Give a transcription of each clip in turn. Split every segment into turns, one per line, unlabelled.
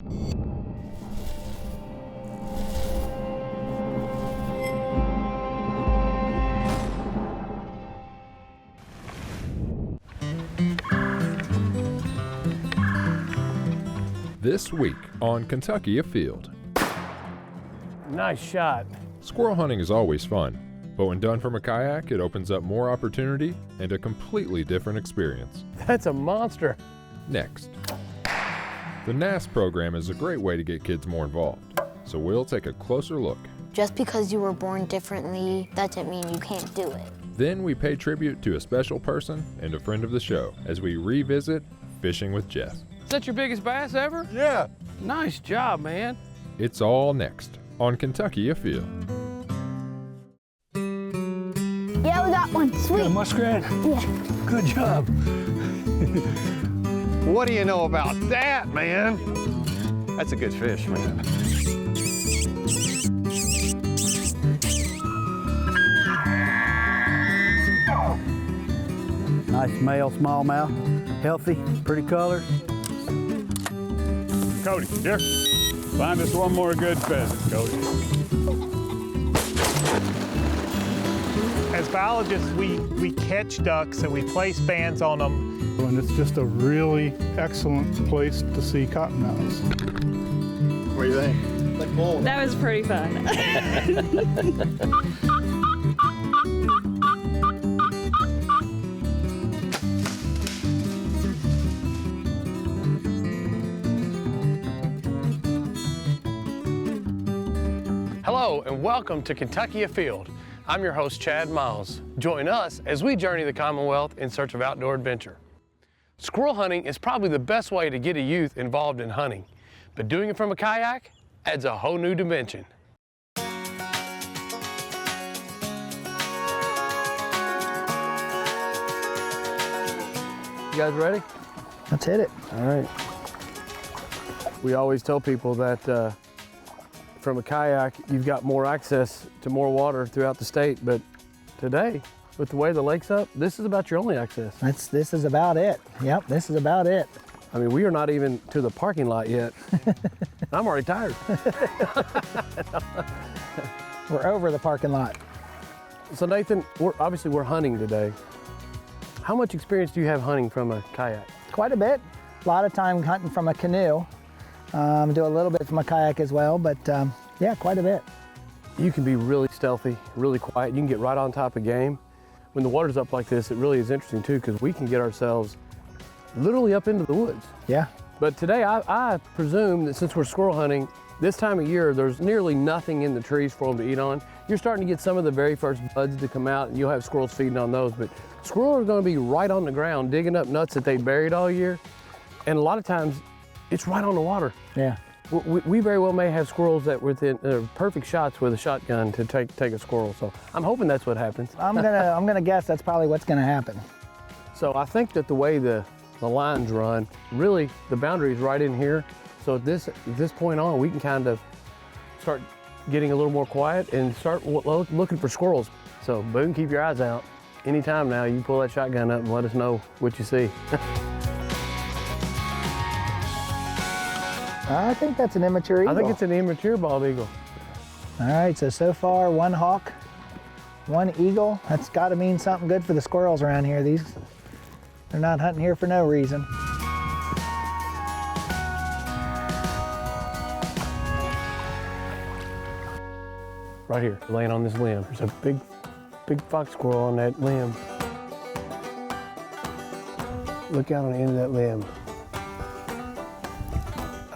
This week on Kentucky Afield.
Nice shot.
Squirrel hunting is always fun, but when done from a kayak, it opens up more opportunity and a completely different experience.
That's a monster.
Next. The NASP program is a great way to get kids more involved, so we'll take a closer look.
Just because you were born differently doesn't mean you can't do it.
Then we pay tribute to a special person and a friend of the show as we revisit Fishing with Jeff.
Is that your biggest bass ever?
Yeah.
Nice job, man.
It's all next on Kentucky Afield.
Yeah, we got one. Sweet.
Got a muskrat?
Yeah.
Good job.
What do you know about that, man? That's a good fish, man.
Nice male smallmouth, healthy, pretty colors.
Cody, here. Find us one more good pheasant, Cody.
As biologists, we catch ducks and we place bands on them.
And it's just a really excellent place to see cottonmouths.
What do you think?
That was pretty fun.
Hello and welcome to Kentucky Afield. I'm your host, Chad Miles. Join us as we journey the Commonwealth in search of outdoor adventure. Squirrel hunting is probably the best way to get a youth involved in hunting, but doing it from a kayak adds a whole new dimension. You guys ready?
Let's hit it.
All right. We always tell people that from a kayak, you've got more access to more water throughout the state, but today, with the way the lake's up, this is about your only access.
This is about it. Yep, this is about it.
I mean, we are not even to the parking lot yet. I'm already tired.
We're over the parking lot.
So Nathan, obviously we're hunting today. How much experience do you have hunting from a kayak?
Quite a bit. A lot of time hunting from a canoe. Do a little bit from a kayak as well, but yeah, quite a bit.
You can be really stealthy, really quiet. You can get right on top of game. When the water's up like this, it really is interesting too, because we can get ourselves literally up into the woods.
Yeah.
But today, I presume that since we're squirrel hunting, this time of year, there's nearly nothing in the trees for them to eat on. You're starting to get some of the very first buds to come out, and you'll have squirrels feeding on those, but squirrels are gonna be right on the ground, digging up nuts that they buried all year. And a lot of times, it's right on the water.
Yeah.
We very well may have squirrels that within perfect shots with a shotgun to take a squirrel. So I'm hoping that's what happens.
I'm gonna guess that's probably what's gonna happen.
So I think that the way the lines run, really the boundary is right in here. So at this point on, we can kind of start getting a little more quiet and start looking for squirrels. So Boone, keep your eyes out. Anytime now, you can pull that shotgun up and let us know what you see.
I think that's an immature eagle.
I think it's an immature bald eagle.
All right, so far, one hawk, one eagle. That's gotta mean something good for the squirrels around here. They're not hunting here for no reason.
Right here, laying on this limb. There's a big fox squirrel on that limb. Look out on the end of that limb.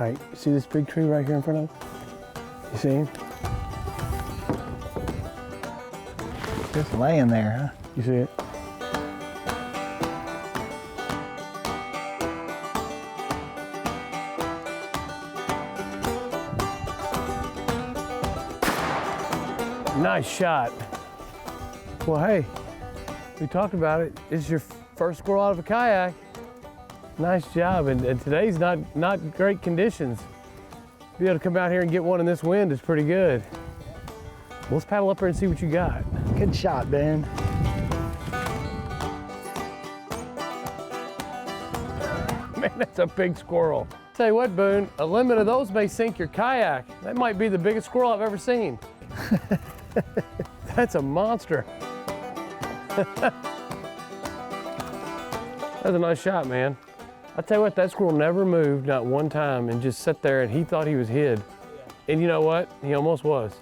All right, you see this big tree right here in front of us? You see him?
Just laying there, huh?
You see it? Nice shot. Well, hey, we talked about it. It's your first squirrel out of a kayak. Nice job, and today's not great conditions. Be able to come out here and get one in this wind is pretty good. Well, let's paddle up here and see what you got.
Good shot, Ben.
Man, that's a big squirrel. Tell you what, Boone, a limit of those may sink your kayak. That might be the biggest squirrel I've ever seen. That's a monster. That's a nice shot, man. I tell you what, that squirrel never moved, not one time, and just sat there and he thought he was hid. And you know what? He almost was.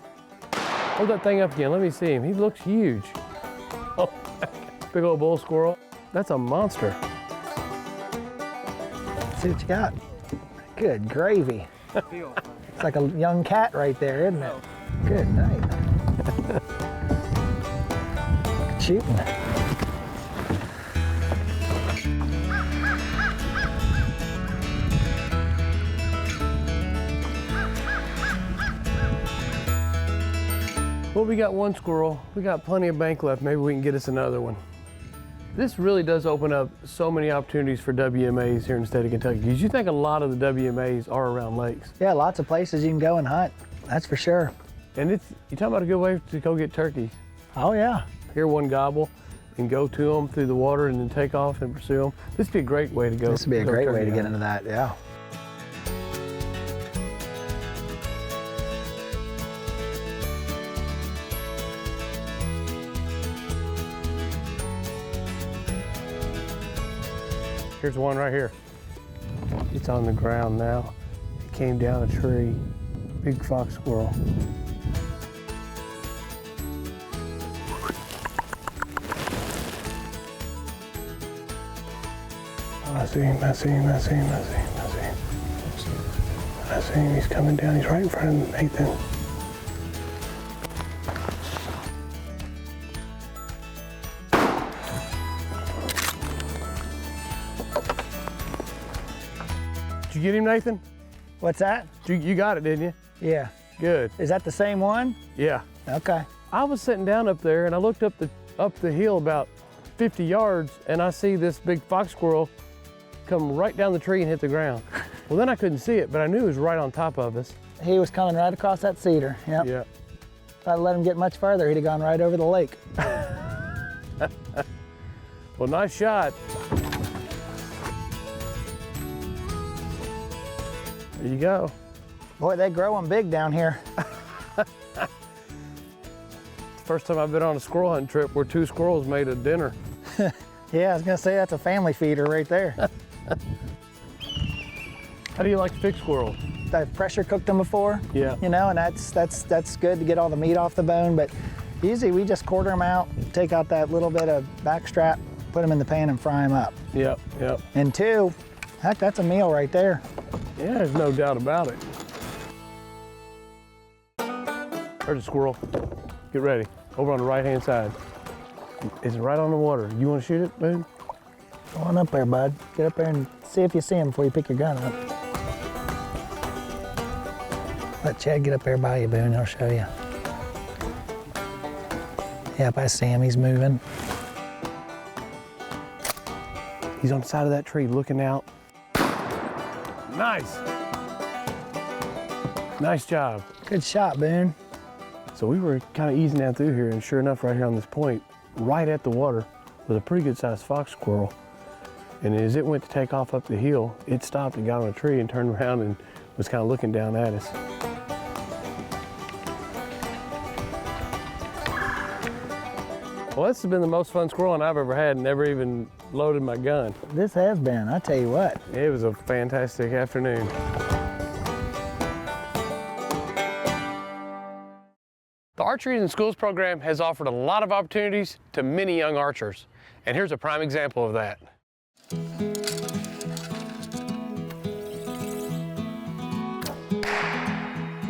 Hold that thing up again, let me see him. He looks huge. Oh, big old bull squirrel. That's a monster.
See what you got. Good gravy. It's like a young cat right there, isn't it? Good night. Good shooting.
Well, we got one squirrel. We got plenty of bank left. Maybe we can get us another one. This really does open up so many opportunities for WMAs here in the state of Kentucky. Because you think a lot of the WMAs are around lakes.
Yeah, lots of places you can go and hunt. That's for sure.
And you're talking about a good way to go get turkeys.
Oh yeah.
Hear one gobble and go to them through the water and then take off and pursue them. This would be a great way to go.
This would be a great way to get
hunting.
into that, yeah.
Here's one right here. It's on the ground now. It came down a tree. Big fox squirrel. Oh, I see him, I see him, I see him, I see him, I see him. I see him, he's coming down. He's right in front of Nathan. Did you get him, Nathan?
What's that?
You got it, didn't you?
Yeah.
Good.
Is that the same one?
Yeah.
Okay.
I was sitting down up there and I looked up the hill about 50 yards and I see this big fox squirrel come right down the tree and hit the ground. Well, then I couldn't see it, but I knew it was right on top of us.
He was coming right across that cedar. Yep.
Yeah.
If I'd let him get much further, he'd have gone right over the lake.
Well, nice shot. There you go.
Boy, they grow them big down here.
First time I've been on a squirrel hunting trip where 2 squirrels made a dinner.
Yeah, I was gonna say that's a family feeder right there.
How do you like to pick squirrels?
I've pressure cooked them before.
Yeah.
You know, and that's good to get all the meat off the bone, but usually we just quarter them out, take out that little bit of back strap, put them in the pan and fry them up.
Yep, yep.
And 2, heck, that's a meal right there.
Yeah, there's no doubt about it. There's a squirrel. Get ready. Over on the right-hand side. It's right on the water. You want to shoot it, Boone?
Go on up there, bud. Get up there and see if you see him before you pick your gun up. Let Chad get up there by you, Boone. He'll show you. Yep, I see him. He's moving.
He's on the side of that tree looking out. Nice. Nice job.
Good shot, Boone.
So we were kind of easing down through here, and sure enough, right here on this point, right at the water, was a pretty good-sized fox squirrel. And as it went to take off up the hill, it stopped and got on a tree and turned around and was kind of looking down at us. Well, this has been the most fun squirreling I've ever had and never even loaded my gun.
This has been, I tell you what.
It was a fantastic afternoon. The Archery in Schools program has offered a lot of opportunities to many young archers, and here's a prime example of that.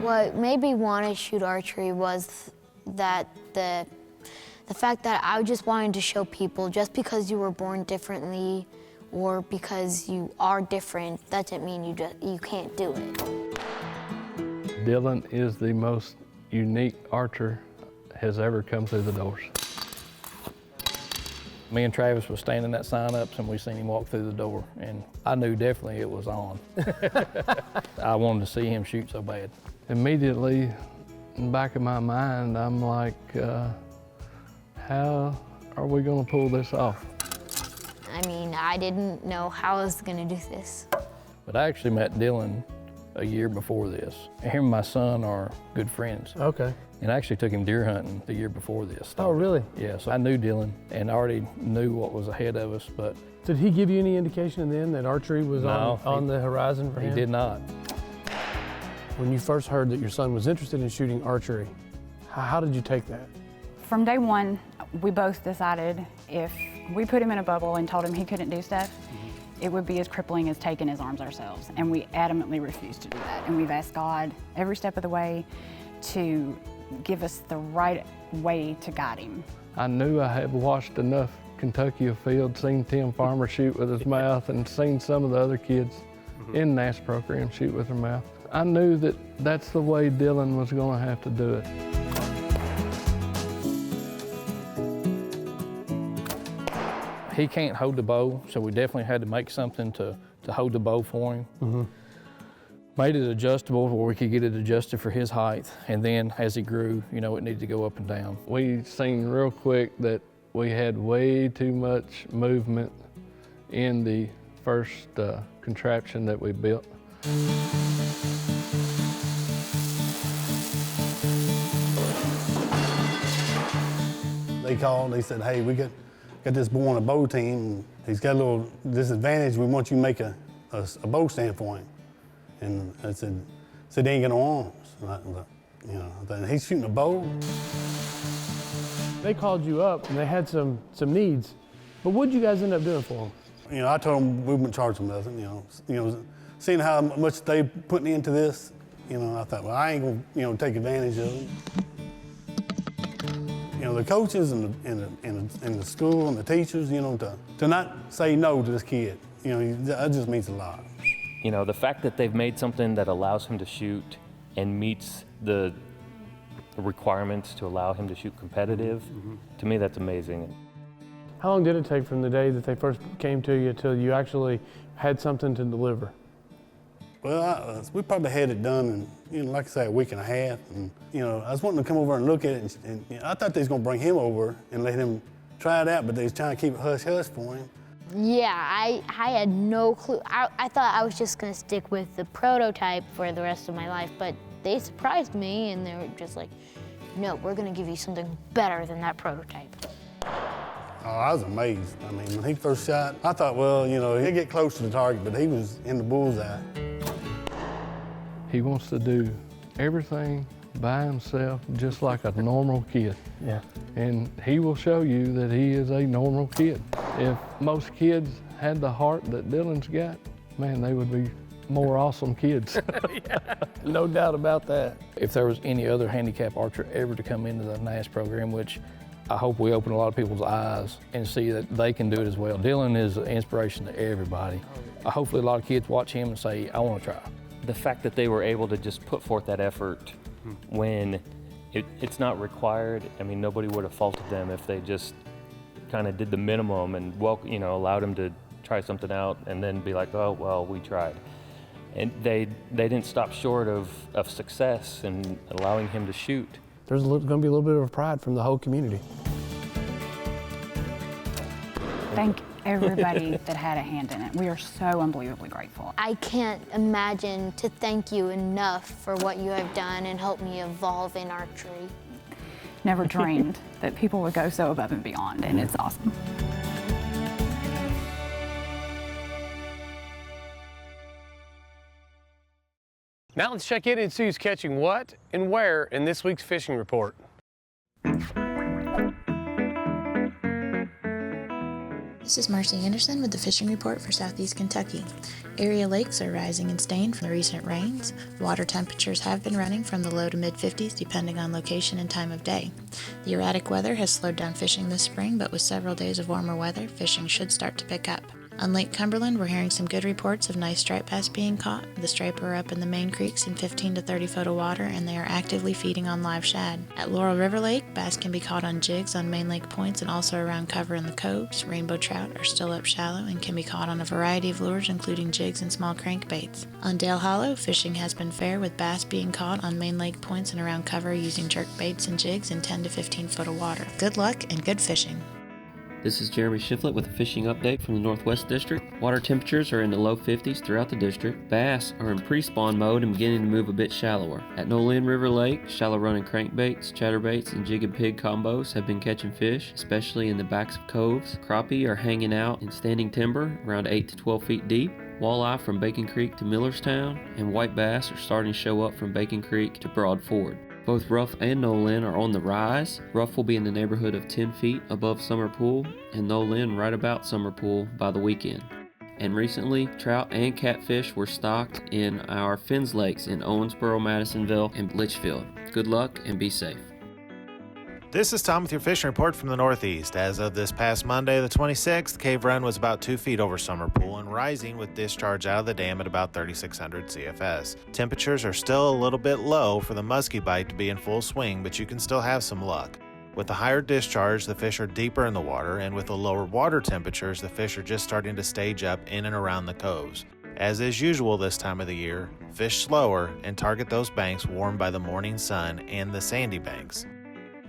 What made me want to shoot archery was that the fact that I just wanted to show people just because you were born differently or because you are different, that doesn't mean you can't do it.
Dylan is the most unique archer has ever come through the doors. Me and Travis was standing at sign-ups and we seen him walk through the door, and I knew definitely it was on. I wanted to see him shoot so bad. Immediately, in the back of my mind, I'm like, how are we gonna pull this off?
I mean, I didn't know how I was gonna do this.
But I actually met Dylan a year before this. Him and my son are good friends.
Okay.
And I actually took him deer hunting the year before this started.
Oh, really?
Yeah, so I knew Dylan and I already knew what was ahead of us, but...
Did he give you any indication then that archery was on the horizon for him?
He did not.
When you first heard that your son was interested in shooting archery, how did you take that?
From day one, we both decided if we put him in a bubble and told him he couldn't do stuff, it would be as crippling as taking his arms ourselves. And we adamantly refused to do that. And we've asked God every step of the way to give us the right way to guide him.
I knew I had watched enough Kentucky Afield, seen Tim Farmer shoot with his mouth, and seen some of the other kids in NASP program shoot with their mouth. I knew that that's the way Dylan was going to have to do it. He can't hold the bow, so we definitely had to make something to hold the bow for him. Made it adjustable where we could get it adjusted for his height, and then as he grew, you know, it needed to go up and down. We seen real quick that we had way too much movement in the first contraption that we built.
They called, they said, hey, we got this boy on a bow team. He's got a little disadvantage. We want you to make a bow stand for him. And I said he ain't got no arms. And he's shooting a bow.
They called you up and they had some needs, but what'd you guys end up doing for them?
I told them we wouldn't charge them nothing. Seeing how much they putting into this, I thought, well, I ain't gonna, take advantage of them. The coaches and the school and the teachers, to not say no to this kid, that just means a lot.
The fact that they've made something that allows him to shoot and meets the requirements to allow him to shoot competitive, to me that's amazing.
How long did it take from the day that they first came to you till you actually had something to deliver?
Well, we probably had it done in, like I say, a week and a half. And, I was wanting to come over and look at it, and I thought they was gonna bring him over and let him try it out, but they was trying to keep it hush-hush for him.
Yeah, I had no clue. I thought I was just gonna stick with the prototype for the rest of my life, but they surprised me and they were just like, no, we're gonna give you something better than that prototype.
Oh, I was amazed. I mean, when he first shot, I thought, well, he'd get close to the target, but he was in the bullseye.
He wants to do everything by himself, just like a normal kid.
Yeah.
And he will show you that he is a normal kid. If most kids had the heart that Dylan's got, man, they would be more awesome kids.
Yeah, no doubt about that.
If there was any other handicap archer ever to come into the NASP program, which I hope we open a lot of people's eyes and see that they can do it as well. Dylan is an inspiration to everybody. Hopefully a lot of kids watch him and say, I want to try.
The fact that they were able to just put forth that effort when it's not required, I mean, nobody would have faulted them if they just kind of did the minimum and allowed him to try something out and then be like, oh, well, we tried. And they didn't stop short of success and allowing him to shoot.
There's going to be a little bit of pride from the whole community.
Thank everybody that had a hand in it. We are so unbelievably grateful.
I can't imagine to thank you enough for what you have done and helped me evolve in archery.
Never dreamed that people would go so above and beyond, and it's awesome.
Now let's check in and see who's catching what and where in this week's fishing report.
This is Marcy Anderson with the Fishing Report for Southeast Kentucky. Area lakes are rising in stain from the recent rains. Water temperatures have been running from the low to mid-50s depending on location and time of day. The erratic weather has slowed down fishing this spring, but with several days of warmer weather, fishing should start to pick up. On Lake Cumberland, we're hearing some good reports of nice striped bass being caught. The striper are up in the main creeks in 15 to 30 foot of water, and they are actively feeding on live shad. At Laurel River Lake, bass can be caught on jigs on main lake points and also around cover in the coves. Rainbow trout are still up shallow and can be caught on a variety of lures, including jigs and small crankbaits. On Dale Hollow, fishing has been fair, with bass being caught on main lake points and around cover using jerk baits and jigs in 10 to 15 foot of water. Good luck and good fishing.
This is Jeremy Shiflett with a fishing update from the Northwest District. Water temperatures are in the low 50s throughout the district. Bass are in pre-spawn mode and beginning to move a bit shallower. At Nolin River Lake, shallow running crankbaits, chatterbaits, and jig and pig combos have been catching fish, especially in the backs of coves. Crappie are hanging out in standing timber around 8 to 12 feet deep. Walleye from Bacon Creek to Millerstown, and white bass are starting to show up from Bacon Creek to Broad Ford. Both Ruff and Nolin are on the rise. Ruff will be in the neighborhood of 10 feet above Summer Pool, and Nolin right about Summer Pool by the weekend. And recently, trout and catfish were stocked in our Finns Lakes in Owensboro, Madisonville, and Litchfield. Good luck and be safe.
This is Tom with your fishing report from the Northeast. As of this past Monday, the 26th, Cave Run was about 2 feet over Summer Pool and rising with discharge out of the dam at about 3,600 CFS. Temperatures are still a little bit low for the muskie bite to be in full swing, but you can still have some luck. With the higher discharge, the fish are deeper in the water, and with the lower water temperatures, the fish are just starting to stage up in and around the coves. As is usual this time of the year, fish slower and target those banks warmed by the morning sun and the sandy banks.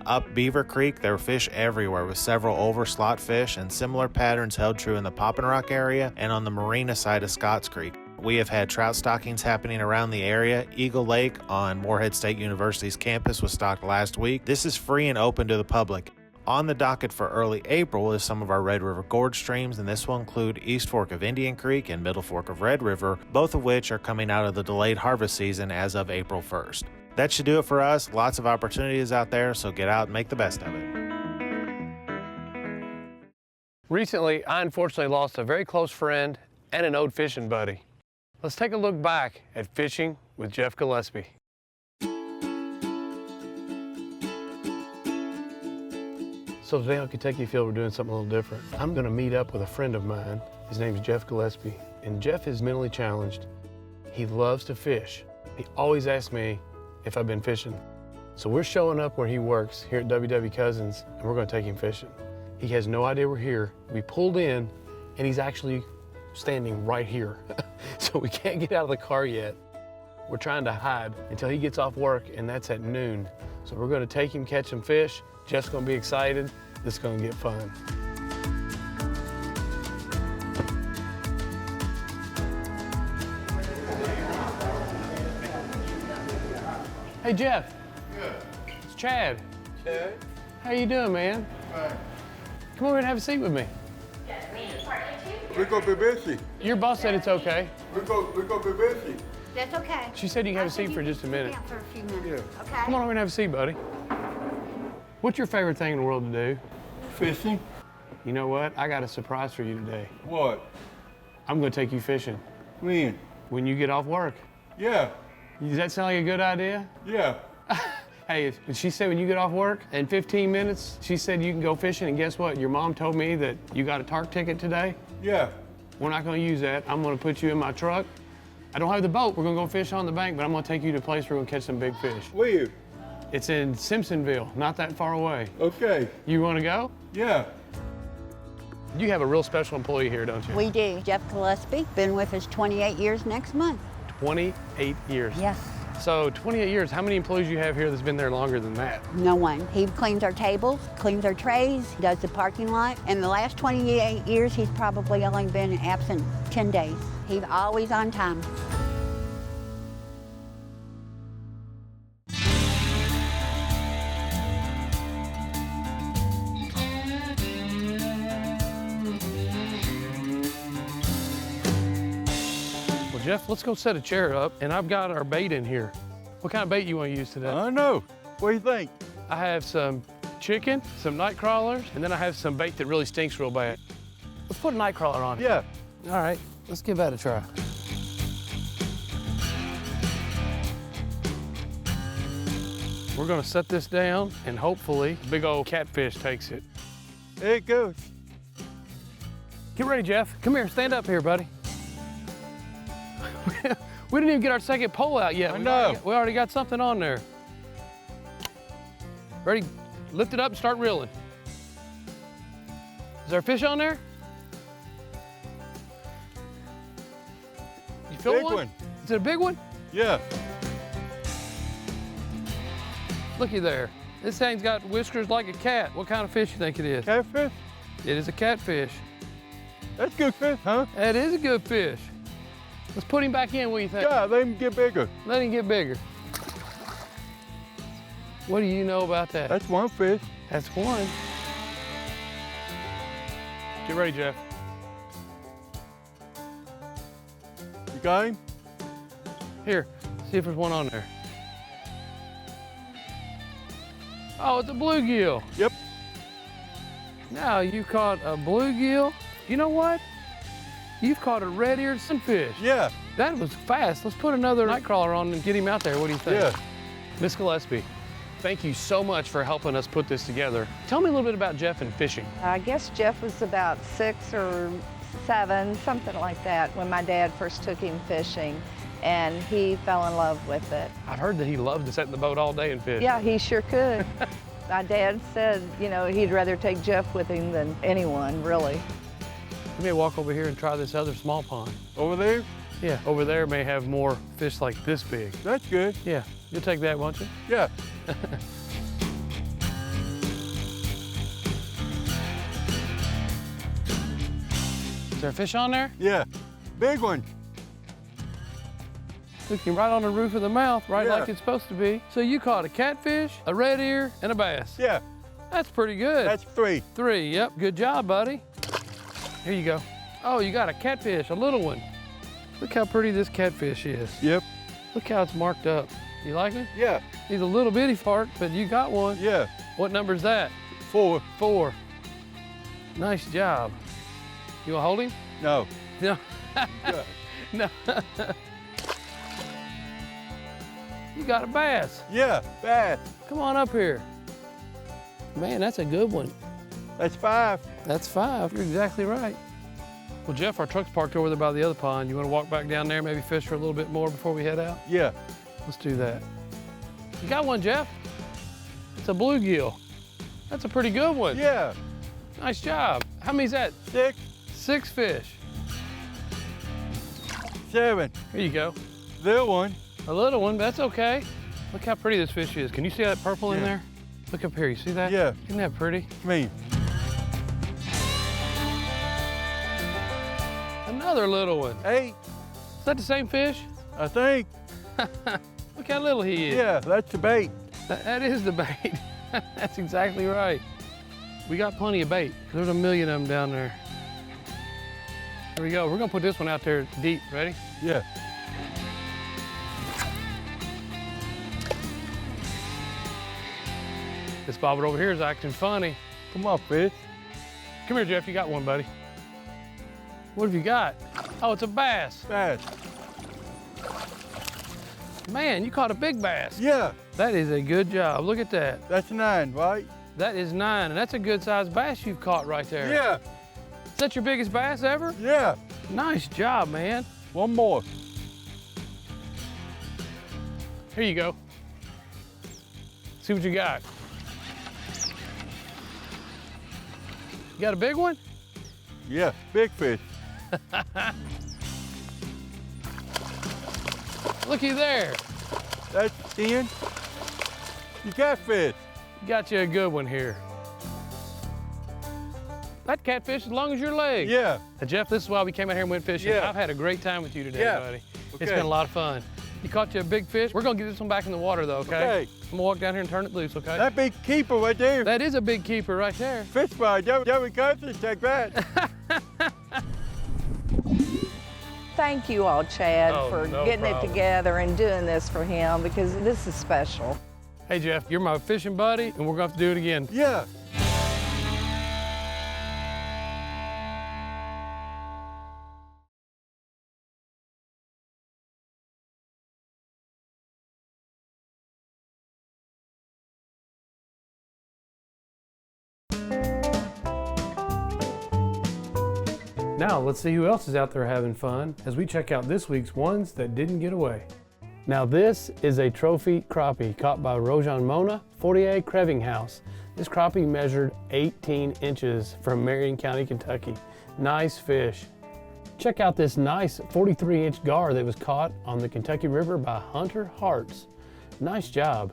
Up Beaver Creek, there were fish everywhere with several overslot fish, and similar patterns held true in the Poppin' Rock area and on the marina side of Scotts Creek. We have had trout stockings happening around the area. Eagle Lake on Morehead State University's campus was stocked last week. This is free and open to the public. On the docket for early April is some of our Red River Gorge streams, and this will include East Fork of Indian Creek and Middle Fork of Red River, both of which are coming out of the delayed harvest season as of April 1st. That should do it for us. Lots of opportunities out there, so get out and make the best of it.
Recently, I unfortunately lost a very close friend and an old fishing buddy. Let's take a look back at fishing with Jeff Gillespie. So today on Kentucky Afield, we're doing something a little different. I'm gonna meet up with a friend of mine. His name's Jeff Gillespie, and Jeff is mentally challenged. He loves to fish. He always asks me if I've been fishing. So we're showing up where he works here at WW Cousins, and we're gonna take him fishing. He has no idea we're here. We pulled in, and he's actually standing right here. So we can't get out of the car yet. We're trying to hide until he gets off work, and that's at noon. So we're gonna take him, catch some fish. Jeff's gonna be excited. This is gonna get fun. Hey, Jeff.
Good.
It's Chad.
Chad?
How you doing, man?
Fine.
Come over and have a seat with me.
We're gonna be busy.
Your boss said it's okay.
We're gonna be busy.
That's okay.
She said you can have a seat for just a minute.
For a few minutes.
Yeah.
Okay.
Come on over and have a seat, buddy. What's your favorite thing in the world to do?
Fishing.
You know what? I got a surprise for you today.
What?
I'm gonna take you fishing.
When?
When you get off work.
Yeah.
Does that sound like a good idea?
Yeah.
Hey, she said when you get off work in 15 minutes, she said you can go fishing, and guess what? Your mom told me that you got a TARC ticket today.
Yeah.
We're not gonna use that. I'm gonna put you in my truck. I don't have the boat. We're gonna go fish on the bank, but I'm gonna take you to a place where we're gonna catch some big fish.
Where?
It's in Simpsonville, not that far away.
Okay.
You wanna go?
Yeah.
You have a real special employee here, don't you?
We do. Jeff Gillespie, been with us 28 years next month.
28 years.
Yes.
So 28 years, how many employees you have here that's been there longer than that?
No one. He cleans our tables, cleans our trays, does the parking lot. In the last 28 years, he's probably only been absent 10 days. He's always on time.
Jeff, let's go set a chair up, and I've got our bait in here. What kind of bait you want to use today?
I don't know. What do you think?
I have some chicken, some night crawlers, and then I have some bait that really stinks real bad. Let's put a night crawler on it.
Yeah.
All right, let's give that a try. We're gonna set this down, and hopefully, big old catfish takes it.
There it goes.
Get ready, Jeff. Come here, stand up here, buddy. We didn't even get our second pole out yet.
I know.
We already got something on there. Ready? Lift it up and start reeling. Is there a fish on there? You feel
Big
one?
one.
Is it a big one?
Yeah.
Looky there. This thing's got whiskers like a cat. What kind of fish you think it is?
Catfish?
It is a catfish.
That's good fish, huh?
That is a good fish. Let's put him back in, what do you think?
Yeah, let him get bigger.
Let him get bigger. What do you know about that?
That's one fish.
That's one. Get ready, Jeff.
You got him?
Here, see if there's one on there. Oh, it's a bluegill.
Yep.
Now you caught a bluegill. You know what? You've caught a red-eared sunfish.
Yeah.
That was fast. Let's put another night crawler on and get him out there. What do you think?
Yeah.
Miss Gillespie, thank you so much for helping us put this together. Tell me a little bit about Jeff and fishing.
I guess Jeff was about 6 or 7, something like that, when my dad first took him fishing, and he fell in love with it.
I've heard that he loved to sit in the boat all day and fish.
Yeah, he sure could. My dad said, you know, he'd rather take Jeff with him than anyone, really.
We may walk over here and try this other small pond.
Over there?
Yeah, over there may have more fish like this big.
That's good.
Yeah, you'll take that, won't you?
Yeah.
Is there a fish on there?
Yeah, big one.
Looking right on the roof of the mouth, right
Yeah.
like it's supposed to be. So you caught a catfish, a red ear, and a bass.
Yeah.
That's pretty good.
That's 3.
3, yep. Good job, buddy. Here you go. Oh, you got a catfish, a little one. Look how pretty this catfish is.
Yep.
Look how it's marked up. You like him?
Yeah.
He's a little bitty fart, but you got one.
Yeah.
What number's that?
4.
4. Nice job. You wanna hold him?
No.
No.
Yeah.
No. You got a bass.
Yeah, bass.
Come on up here. Man, that's a good one.
That's 5.
That's 5. You're exactly right. Well, Jeff, our truck's parked over there by the other pond. You want to walk back down there, maybe fish for a little bit more before we head out?
Yeah.
Let's do that. You got one, Jeff? It's a bluegill. That's a pretty good one.
Yeah.
Nice job. How many's that?
6.
6 fish.
7.
Here you go.
Little one.
A little one, but that's okay. Look how pretty this fish is. Can you see that purple in
Yeah.
there? Look up here, you see that?
Yeah.
Isn't that pretty?
Me.
Another little one.
8.
Is that the same fish?
I think.
Look how little he is.
Yeah, that's the bait.
That is the bait. That's exactly right. We got plenty of bait. There's a million of them down there. Here we go. We're gonna put this one out there deep. Ready?
Yeah.
This bobber over here is acting funny.
Come on, fish.
Come here, Jeff. You got one, buddy. What have you got? Oh, it's a bass.
Bass.
Man, you caught a big bass.
Yeah.
That is a good job. Look at that.
That's 9, right?
That is 9, and that's a good sized bass you've caught right there.
Yeah.
Is that your biggest bass ever?
Yeah.
Nice job, man.
One more.
Here you go. See what you got. You got a big one?
Yeah, big fish.
Looky there.
That's 10. You catfish.
Got you a good one here. That catfish as long as your leg.
Yeah.
Jeff, this is why we came out here and went fishing.
Yeah.
I've had a great time with you today,
Yeah.
buddy.
Okay.
It's been a lot of fun. You caught you a big fish. We're gonna get this one back in the water though, okay?
Okay.
I'm gonna walk down here and turn it loose, okay?
That big keeper right there.
That is a big keeper right there.
Fish fry. Joey Cousins, take that.
Thank you all, Chad,
Oh,
for
no
getting
problem.
it together and doing this for him, because this is special.
Hey Jeff, you're my fishing buddy, and we're gonna have to do it again.
Yeah.
Now let's see who else is out there having fun as we check out this week's ones that didn't get away. Now this is a trophy crappie caught by Rojan Mona, 48 Creving House. This crappie measured 18 inches from Marion County, Kentucky. Nice fish. Check out this nice 43-inch gar that was caught on the Kentucky River by Hunter Hartz. Nice job.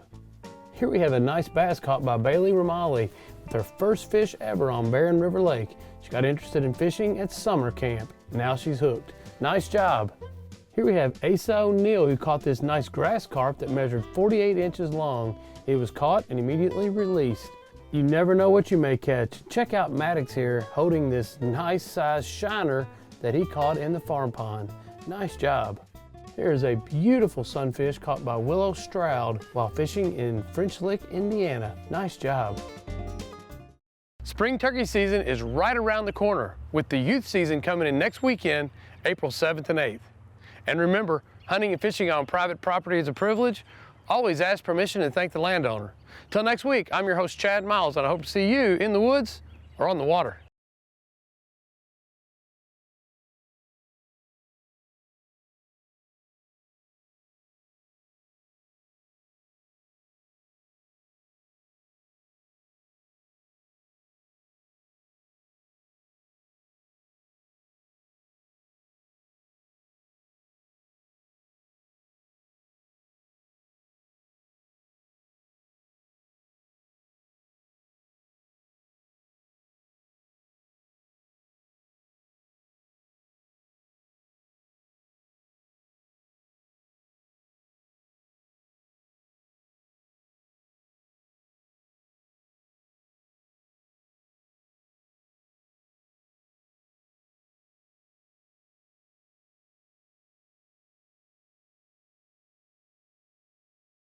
Here we have a nice bass caught by Bailey Romali. with her first fish ever on Barren River Lake. She got interested in fishing at summer camp. Now she's hooked. Nice job. Here we have Asa O'Neill, who caught this nice grass carp that measured 48 inches long. It was caught and immediately released. You never know what you may catch. Check out Maddox here holding this nice size shiner that he caught in the farm pond. Nice job. There is a beautiful sunfish caught by Willow Stroud while fishing in French Lick, Indiana. Nice job. Spring turkey season is right around the corner, with the youth season coming in next weekend, April 7th and 8th. And remember, hunting and fishing on private property is a privilege. Always ask permission and thank the landowner. Till next week, I'm your host, Chad Miles, and I hope to see you in the woods or on the water.